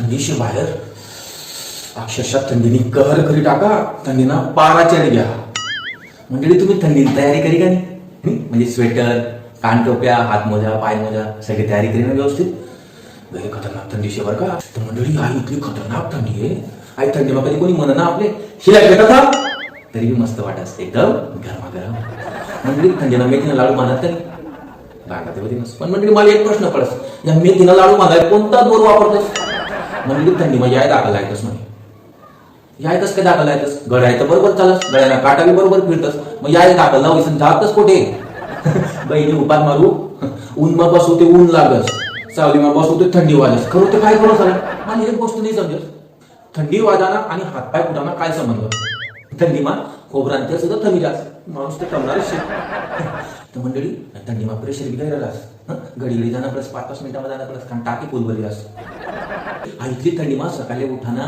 थंडीशी बाहेर अक्षरशः थंडीने कहर करी टाका, थंडीना पारा चढ घ्या. मंडळी तुम्ही थंडीची तयारी करी का नाही? म्हणजे स्वेटर, कानटोप्या, हातमोजा, पायमोजा सगळी तयारी करी ना व्यवस्थित. गैर खतरनाक थंडीशी बरं का. तर मंडळी आई इतकी खतरनाक थंडी आहे. आई थंडी मग कधी कोणी म्हणा ना आपले शिला भेटत हा तरी मस्त वाटत असते एकदम गरमागरम. मंडळी थंडीला मेथीनं लाडू मानत नाही लागत होती. पण मंडळी मला एक प्रश्न पडस, या मेथीनं लाडू मागाय कोणता दोर वापरतोस? मंडळी थंडी मग याय दाखल येतस म्हणे. यायतच काय दाखल येतस? गळ्यात बरोबर चालस, गळ्याला काटावी बरोबर फिरतस, मग याय दाखल लाव इसन जातच कुठे? बहिणी उपात मारू, ऊन मग बसू ते ऊन लागस, सावली मग बसू ते थंडी वाजस. खरं ते काय करू झालं? मला एक गोष्ट नाही समजत, थंडी वाजाना आणि हातपाय फुटाना काय संबंध? थंडीमा खोबरांच्या सुद्धा थंडी जास्त, माणूस ते कमणारच. तर मंडळी थंडीमा प्रेशर बिघायला घडी जाणं प्लस 5-5 मिनिटांमध्ये जाणं प्लस कारण टाकी फुल भरली असतो. इथली थंडीमा सकाळी उठाना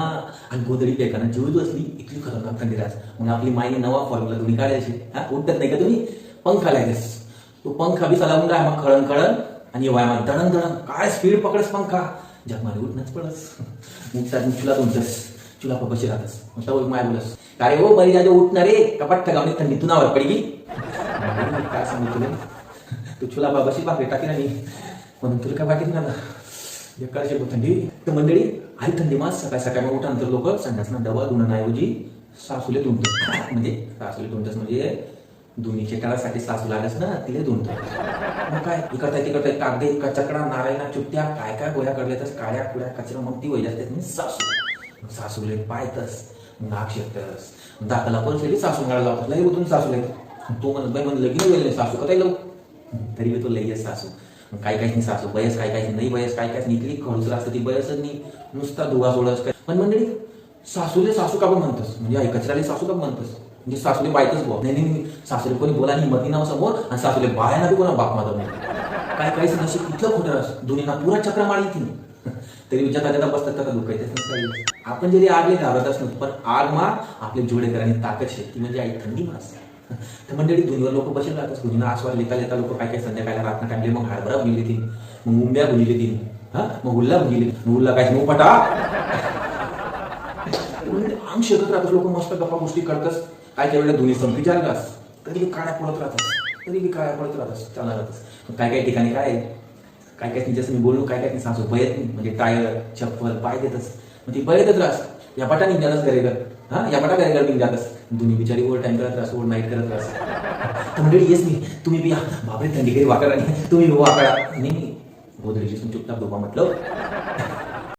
आणि गोदडी पेकाना जीव बसली इतकी खतरनाक थंडी राहत. मग आपली माईने नवा फॉर्म्युला तुम्ही काढायची. उठत नाही का तुम्ही? पंखा लागायच. तो पंखा बी सलावून राहा मग खळण खळण आणि वायमा दळण दळण काय स्पीड पकडस पंखा जगमाने उठणंच पडस. उठतात चुला तुमचंच चुला पकशी राहतस. मग माय बोलस काय हो बरी जागे उठणारे कपाट ठगावणी थंडी तुनावर पडली. काय सांगू तुला, तू चुला बाबाशी भाकरी टाकी नाही म्हणून तुला काय वाटेल ना एका थंडी. तर मंडळी आई थंडी मास सकाळी सकाळी मग उठानंतर लोक संध्यासना डबा धुण्याऐवजी सासूले धुणतात. म्हणजे सासूले धुणतस म्हणजे दोन्हीच्या काळासाठी सासू लागस ना तिला धुणतात. मग काय इकडता तिकडता कागदे कचकडा नारायणा चुट्ट्या काय काय गोळ्या करलेतस काळ्या कुड्या कचरा मग ती वैल असते सासू. सासूले पायतस नाक शेकतस दाखला पण सासू गाळा लावतात लई उठून सासूला तो म्हणत बाई म्हणलं लगीन वेळ सासू का लावू तरी तो लई सासू. काय काहीच नाही सासू बयस काय काहीच नाही बयस काय काहीच निघली खडूच असतं ती बयसच नाही नुसता धुवा सोडस काय. पण मंडळी सासूले सासू का पण म्हणतस म्हणजे आई कचराले सासू का म्हणतस म्हणजे सासूले बायतच बोल नाही सासूले कोणी बोला नाही मती नाव समोर आणि सासूले बाया ना कोणा बाप माझा नाही काय काहीच नशीब इतकं खोटं रास दोन्हीना पुरा चक्र मारली ती तरी विचार त्याला बसतात का दुखायचं. आपण जरी आगले घाबरत असतो पण आग मा आपले जोडेकरांनी ताकद शक्ती म्हणजे आई थंडी मास. तर मंडळी दोन्हीवर लोक बसेल राहतात. दोन्हीला आस्वाद लेता लेता लोक काय काय संध्याकाळला रात्र काढले मग हारभरा भुजली ती मग मुंब्या भुजली ती मग हुल्ला भुजली हुल्ला काय मोपटा अंग शेकत राहतात लोक मस्त गप्पा गोष्टी करतस. काय त्या वेळेला दोन्ही संपी चालतास तरी काळ्या पडत राहतात तरी बी काळ्या पडत राहतात चालणार राहतस. काय काय ठिकाणी काय काय काय जसं मी बोललो काय काय सासू बयत नाही म्हणजे टायर चप्पल पाय देतच मग ती बयतच राहस या पटा निघालच घरेगर या पटा घरेगर निघ जातस दोन्ही बिचारी ओव्हर टाइम करत राहस ओव्हर नाईट करत राहस. तर म्हणजे येस नाही तुम्ही बी बापरे थंडी काही वाकडा नाही तुम्ही वाकडा नाही गोदरेजी चुपचाप डोबा म्हटलं